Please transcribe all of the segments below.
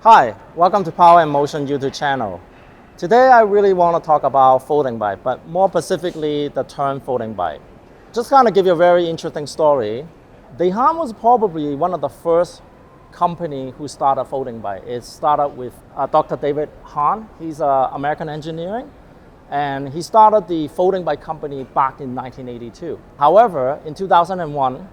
Hi, welcome to Power and Motion YouTube channel. Today I really want to talk about folding bike, but more specifically the Tern folding bike. Just kind of give you a very interesting story. Dahon was probably one of the first company who started folding bike. It started with Dr. David Hahn. He's American engineering, and he started the folding bike company back in 1982. However, in 2001,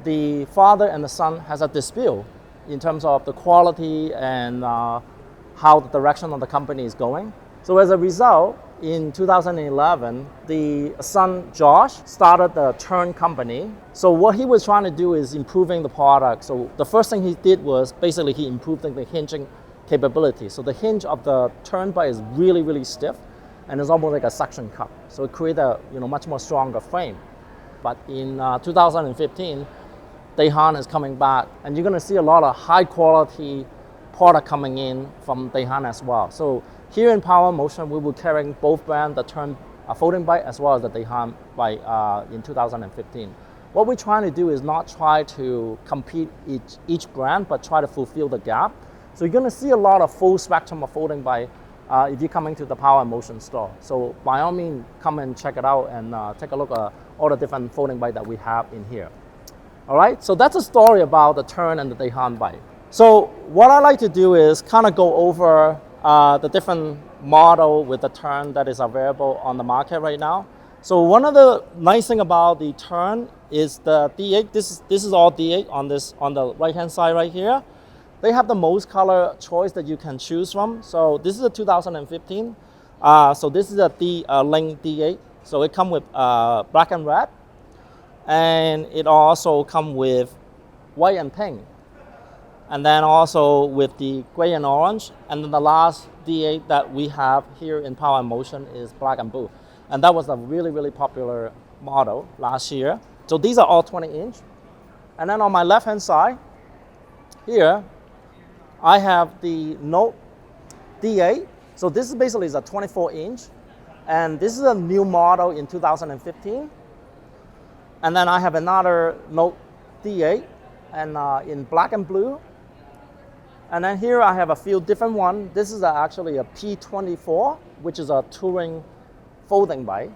the father and the son has a dispute in terms of the quality and how the direction of the company is going. So as a result, in 2011, the son, Josh, started the Tern company. So what he was trying to do is improving the product. So the first thing he did was basically he improved the hinging capability. So the hinge of the Tern bike is really, really stiff, and it's almost like a suction cup. So it created a much more stronger frame. But in 2015, Dahon is coming back, and you're going to see a lot of high quality product coming in from Dahon as well. So here in Power Motion, we will carrying both brands, the Tern folding bike as well as the Dahon bike in 2015. What we're trying to do is not try to compete each brand, but try to fulfill the gap. So you're going to see a lot of full spectrum of folding bike if you're coming to the Power Motion store. So by all means, come and check it out and take a look at all the different folding bike that we have in here. All right, so that's a story about the Tern and the Dahon bike. So what I like to do is kind of go over the different model with the Tern that is available on the market right now. So one of the nice thing about the Tern is the D8. This is all D8 on the right hand side right here. They have the most color choice that you can choose from. So this is a 2015. So this is a Link D8. So it comes with black and red. And it also comes with white and pink. And then also with the gray and orange. And then the last D8 that we have here in Power and Motion is black and blue. And that was a really, really popular model last year. So these are all 20-inch. And then on my left-hand side, here, I have the Node D8. So this is basically a 24-inch. And this is a new model in 2015. And then I have another Node D8 and in black and blue. And then here I have a few different ones. This is actually a P24, which is a touring folding bike.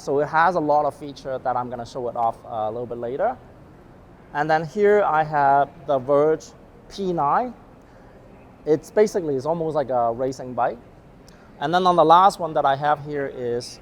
So it has a lot of features that I'm going to show it off a little bit later. And then here I have the Verge P9. It's almost like a racing bike. And then on the last one that I have here is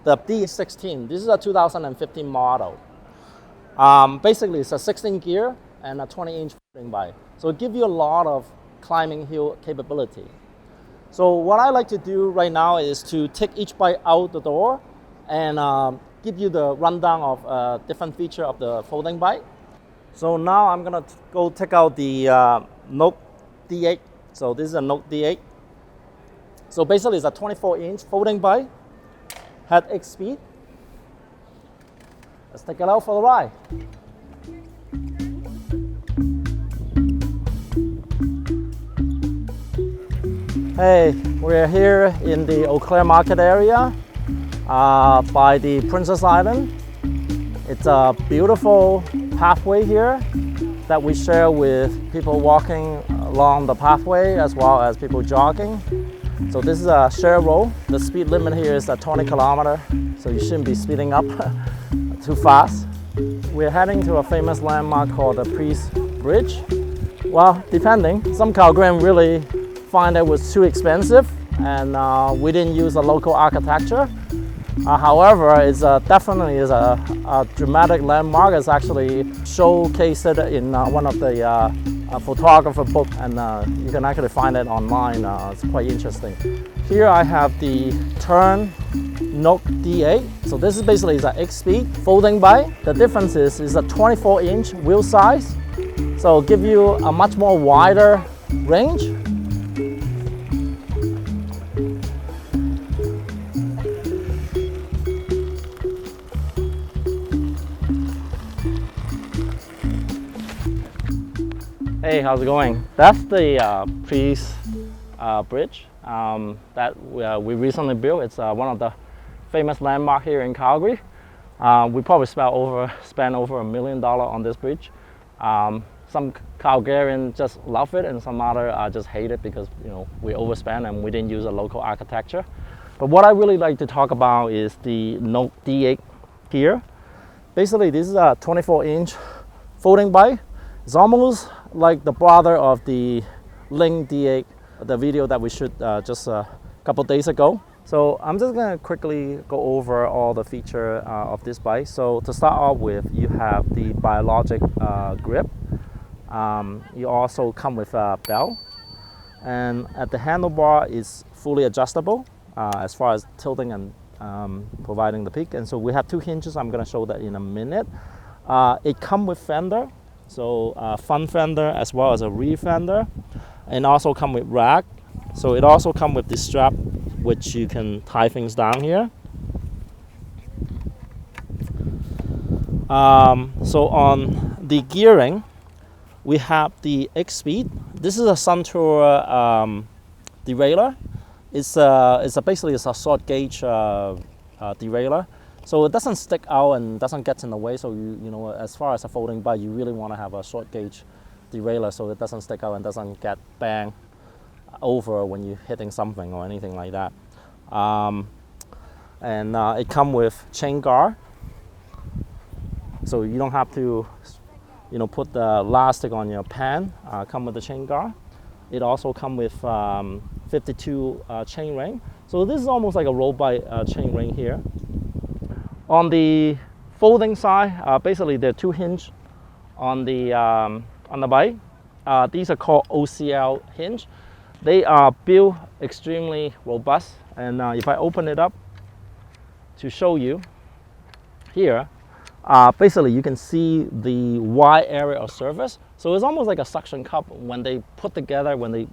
the D16. This is a 2015 model. Basically, it's a 16 gear and a 20-inch folding bike. So it gives you a lot of climbing hill capability. So what I like to do right now is to take each bike out the door and give you the rundown of different feature of the folding bike. So now I'm gonna go take out the Node D8. So this is a Node D8. So basically, it's a 24-inch folding bike. Had X speed. Let's take it out for the ride. Hey, we're here in the Eau Claire Market area by the Princess Island. It's a beautiful pathway here that we share with people walking along the pathway as well as people jogging. So this is a shared road. The speed limit here is 20 kilometers, so you shouldn't be speeding up too fast. We're heading to a famous landmark called the Priest Bridge. Well, depending. Some Calgarians really find it was too expensive, and we didn't use the local architecture. However, it's definitely is a dramatic landmark. It's actually showcased in one of the photographer book, and you can actually find it online. It's quite interesting. Here I have the Tern Node D8. So this is basically an X-speed folding bike. The difference is a 24-inch wheel size, so give you a much more wider range. Hey, how's it going? That's the Priest Bridge that we recently built. It's one of the famous landmarks here in Calgary. We probably spent over $1 million on this bridge. Some Calgarians just love it, and some other just hate it because we overspend and we didn't use a local architecture. But what I really like to talk about is the Node D8 here. Basically, this is a 24-inch folding bike. It's almost like the brother of the Link D8, the video that we shot just a couple days ago. So I'm just gonna quickly go over all the features of this bike. So to start off with, you have the biologic grip. You also come with a belt, and at the handlebar is fully adjustable as far as tilting and providing the peak. And so we have two hinges. I'm going to show that in a minute. It comes with fender, so front fender as well as a rear fender, and also come with rack. So it also comes with this strap, which you can tie things down here. So on the gearing, we have the X speed. This is a Suntour derailleur. It's basically a short gauge derailleur, so it doesn't stick out and doesn't get in the way. So as far as a folding bike, you really want to have a short gauge derailleur so it doesn't stick out and doesn't get banged over when you're hitting something or anything like that. It comes with chain guard, so you don't have to put the elastic on your pan. Come with the chain guard. It also comes with 52 chain ring. So this is almost like a road bike chain ring here. On the folding side, basically there are two hinges on the bike. These are called OCL hinge. They are built extremely robust. And if I open it up to show you here, basically you can see the wide area of surface. So it's almost like a suction cup when they put together, when they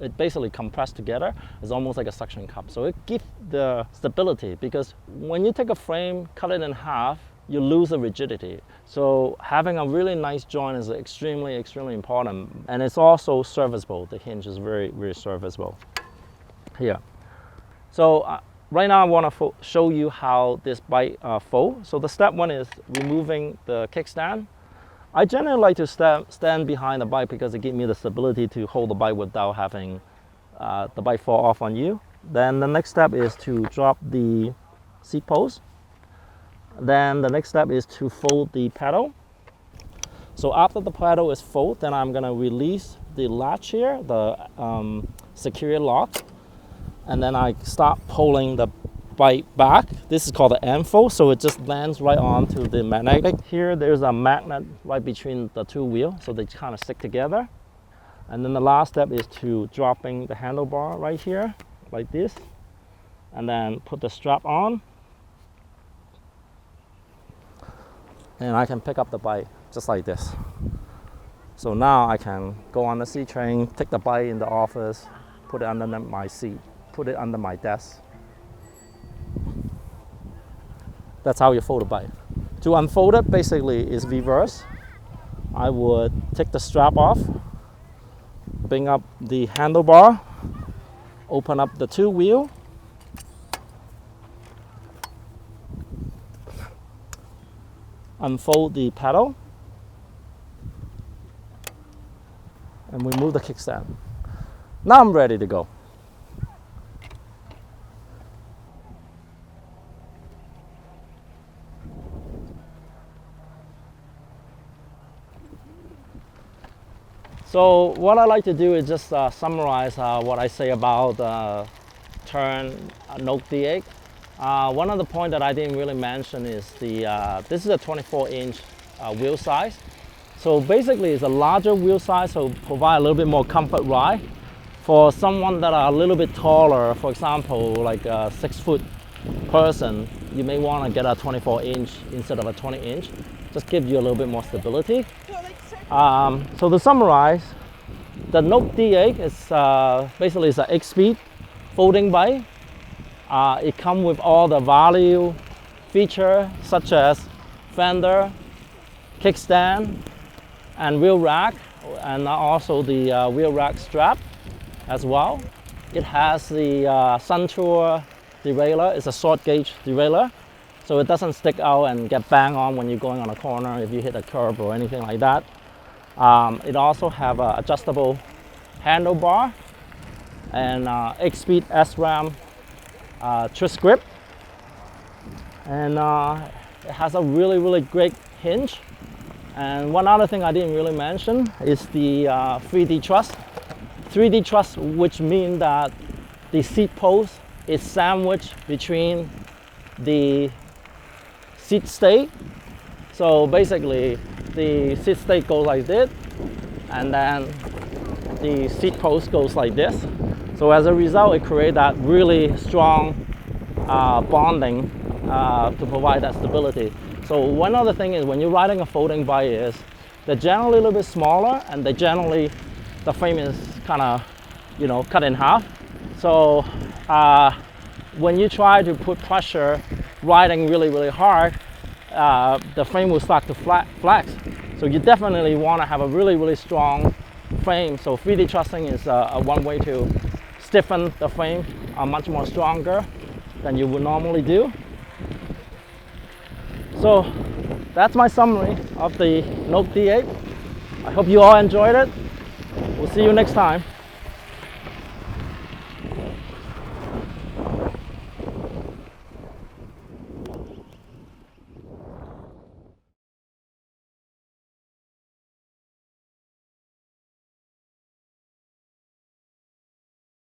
it basically compressed together. It's almost like a suction cup. So it gives the stability, because when you take a frame, cut it in half, you lose the rigidity. So having a really nice joint is extremely, extremely important. And it's also serviceable. The hinge is very, very serviceable here. So right now I want to show you how this bike folds. So the step one is removing the kickstand. I generally like to stand behind the bike because it gives me the stability to hold the bike without having the bike fall off on you. Then the next step is to drop the seat post. Then the next step is to fold the pedal. So after the pedal is folded, then I'm going to release the latch here, the security lock. And then I start pulling the bike back. This is called the end fold, so it just lands right onto the magnetic. Here there's a magnet right between the two wheels, so they kind of stick together. And then the last step is to dropping the handlebar right here, like this, and then put the strap on. And I can pick up the bike just like this. So now I can go on the C train, take the bike in the office, put it under my seat, put it under my desk. That's how you fold a bike. To unfold it, basically is reverse. I would take the strap off, bring up the handlebar, open up the two wheel, unfold the pedal, and remove the kickstand. Now I'm ready to go. So what I like to do is just summarize what I say about Tern Node D8. One of the points that I didn't really mention is this is a 24-inch wheel size. So basically it's a larger wheel size, so provide a little bit more comfort ride. For someone that are a little bit taller, for example, like a 6-foot person, you may want to get a 24-inch instead of a 20-inch. Just give you a little bit more stability. So to summarize, the Node D8 is basically it's an 8-speed folding bike. It comes with all the value features such as fender, kickstand, and wheel rack, and also the wheel rack strap as well. It has the Suntour derailleur. It's a short gauge derailleur. so it doesn't stick out and get banged on when you're going on a corner if you hit a curb or anything like that. It also have an adjustable handlebar and 8-speed SRAM twist grip, and it has a really great hinge. And one other thing I didn't really mention is the 3D truss. 3D truss, which means that the seat post is sandwiched between the seat stay. So basically the seat stay goes like this, and then the seat post goes like this. So as a result, it creates that really strong bonding to provide that stability. So one other thing is when you're riding a folding bike is they're generally a little bit smaller, and they generally, the frame is kind of, cut in half. So when you try to put pressure riding really hard, the frame will start to flex. So you definitely want to have a really strong frame. So 3D trussing is one way to stiffen the frame much more stronger than you would normally do. So that's my summary of the Node D8. I hope you all enjoyed it. We'll see you next time.